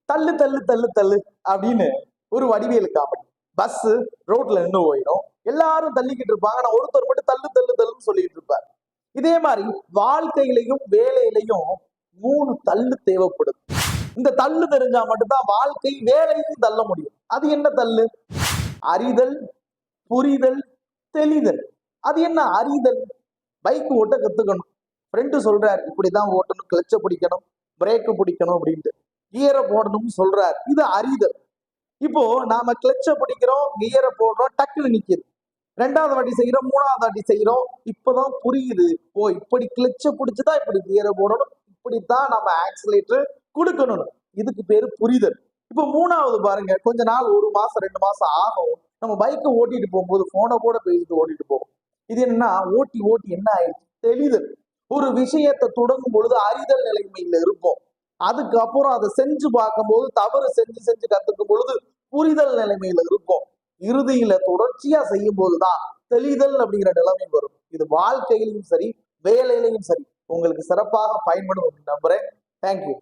தள்ளு தள்ளு தள்ளு தள்ளு அப்படின்னு ஒரு வடிவேலு காமெடி. பஸ் ரோட்ல நின்று போயிடும், எல்லாரும் தள்ளிக்கிட்டு இருப்பாங்க, ஆனா ஒருத்தர் மட்டும் தள்ளு தள்ளு தள்ளுன்னு சொல்லிட்டு இருப்பார். இதே மாதிரி வாழ்க்கையிலையும் வேலையிலையும் 3 தள்ளு தேவைப்படுது. இந்த தள்ளு தெரிஞ்சா மட்டும்தான் வாழ்க்கை வேலையும் தள்ள முடியும். அது என்ன தள்ளு? அறிதல், புரிதல், தெளிதல். அது என்ன அறிதல்? பைக் ஓட்ட கத்துக்கணும். ஃப்ரெண்டு சொல்றாரு இப்படிதான் ஓட்டணும், கிளச்ச பிடிக்கணும், பிரேக்க பிடிக்கணும் அப்படின்ட்டு, கியரை போடணும்னு சொல்றாரு. இது அறிதல். இப்போ நாம கிளச்ச பிடிக்கிறோம், கியரை போடுறோம், டக்குன்னு நிக்குது. 2வது வாட்டி செய்யறோம், 3வது வாட்டி செய்யறோம், இப்பதான் புரியுது. ஓ, இப்படி கிளச்ச பிடிச்சுதான் இப்படி கியரை போடணும், இப்படித்தான் நம்ம ஆக்சிலேட்டர் கொடுக்கணும். இதுக்கு பேரு புரிதல். இப்போ 3வது பாருங்க, கொஞ்ச நாள் 1 மாசம் 2 மாசம் ஆகும், நம்ம பைக்கை ஓட்டிட்டு போகும்போது போனை கூட பேசிட்டு ஓட்டிட்டு போவோம். இது என்ன? ஓட்டி ஓட்டி என்ன ஆயிடுச்சு? தெளிதல். ஒரு விஷயத்தை தொடங்கும் பொழுது அறிதல் நிலைமையில இருப்போம். அதுக்கப்புறம் அதை செஞ்சு பார்க்கும்போது, தவறு செஞ்சு செஞ்சு கத்துக்கும் பொழுது புரிதல் நிலைமையில இருக்கும். இறுதியில தொடர்ச்சியா செய்யும் போதுதான் தெளிதல் அப்படிங்கிற நிலைமை வரும். இது வாழ்க்கையிலும் சரி, வேலையிலையும் சரி உங்களுக்கு சிறப்பாக பயன்படும் அப்படின்னு நம்புறேன். தேங்க்யூ.